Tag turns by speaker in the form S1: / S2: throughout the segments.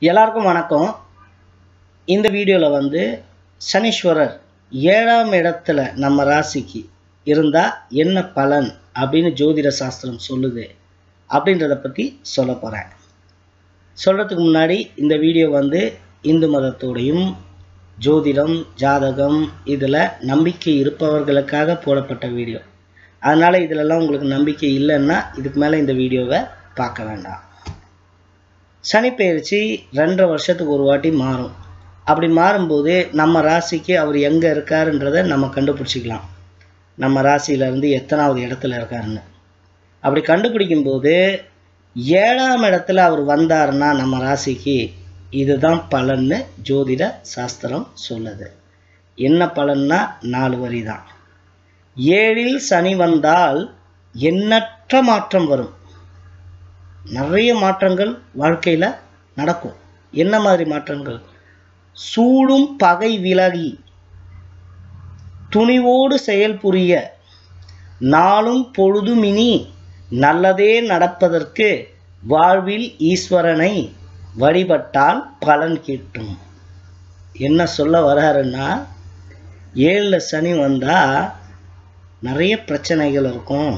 S1: எல்லாருக்கும் வணக்கம். இந்த வீடியோவில் வந்து சனீஸ்வரர் 7ஆம் இடத்துல நம்ம ராசிக்கு இருந்தால் என்ன பலன் அப்படின்னு ஜோதிட சாஸ்திரம் சொல்லுது அப்படின்றத பற்றி சொல்ல போகிறேன். சொல்கிறதுக்கு முன்னாடி இந்த வீடியோ வந்து இந்து மதத்தோடையும் ஜோதிடம் ஜாதகம் இதில் நம்பிக்கை இருப்பவர்களுக்காக போடப்பட்ட வீடியோ. அதனால் இதிலெல்லாம் உங்களுக்கு நம்பிக்கை இல்லைன்னா இதுக்கு மேலே இந்த வீடியோவை பார்க்க வேண்டாம். சனி பெயர்ச்சி 2.5 வருஷத்துக்கு ஒரு வாட்டி மாறும். அப்படி மாறும்போது நம்ம ராசிக்கு அவர் எங்கே இருக்காருன்றதை நம்ம கண்டுபிடிச்சிக்கலாம். நம்ம ராசியிலேருந்து எத்தனாவது இடத்துல இருக்காருன்னு அப்படி கண்டுபிடிக்கும்போது 7ஆம் இடத்துல அவர் வந்தாருன்னா நம்ம ராசிக்கு இதுதான் பலன்னு ஜோதிட சாஸ்திரம் சொல்லுது. என்ன பலன்னா 4 வரி தான். 7இல் சனி வந்தால் எண்ணற்ற மாற்றம் வரும். நிறைய மாற்றங்கள் வாழ்க்கையில் நடக்கும். என்ன மாதிரி மாற்றங்கள்? சூடும் பகை விலகி துணிவோடு செயல் புரிய நாளும் பொழுதுமினி நல்லதே நடப்பதற்கு வாழ்வில் ஈஸ்வரனை வழிபட்டால் பலன் கிட்டும். என்ன சொல்ல வர்றாருன்னா 7ல் சனி வந்தால் நிறைய பிரச்சனைகள் இருக்கும்.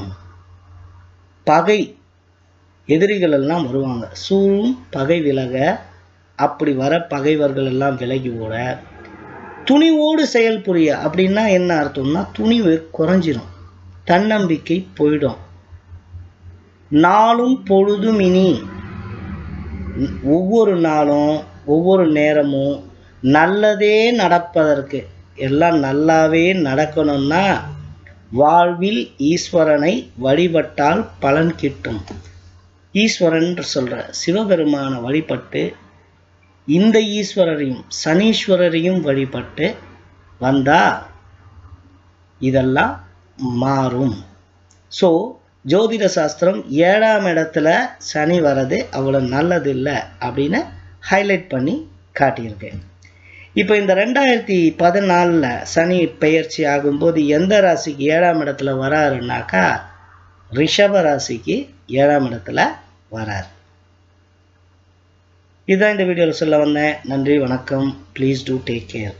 S1: பகை எதிரிகள் எல்லாம் வருவாங்க. சூழும் பகை விலக, அப்படி வர பகைவர்கள் எல்லாம் விலகி ஓட துணிவோடு செயல் புரிய. அப்படின்னா என்ன அர்த்தம்னா துணிவு குறைஞ்சிரும், தன்னம்பிக்கை போயிடும். நாளும் பொழுதும் இனி ஒவ்வொரு நாளும் ஒவ்வொரு நேரமும் நல்லதே நடப்பதற்கு, எல்லாம் நல்லாவே நடக்கணும்னா வாழ்வில் ஈஸ்வரனை வழிபட்டால் பலன் கிட்டும். ஈஸ்வரன் சொல்கிற சிவபெருமான வழிபட்டு இந்த ஈஸ்வரரையும் சனீஸ்வரரையும் வழிபட்டு வந்தால் இதெல்லாம் மாறும். ஸோ ஜோதிட சாஸ்திரம் 7ஆம் இடத்துல சனி வர்றது அவ்வளோ நல்லது இல்லை அப்படின்னு ஹைலைட் பண்ணி காட்டியிருக்கேன். இப்போ இந்த 2014 சனி பெயர்ச்சி ஆகும்போது எந்த ராசிக்கு 7ஆம் இடத்துல வராருன்னாக்கா ரிஷப ராசிக்கு 7ஆம் இடத்துல வரார். இதுதான் இந்த வீடியோவில் சொல்ல வந்தேன். நன்றி, வணக்கம். Please do take care.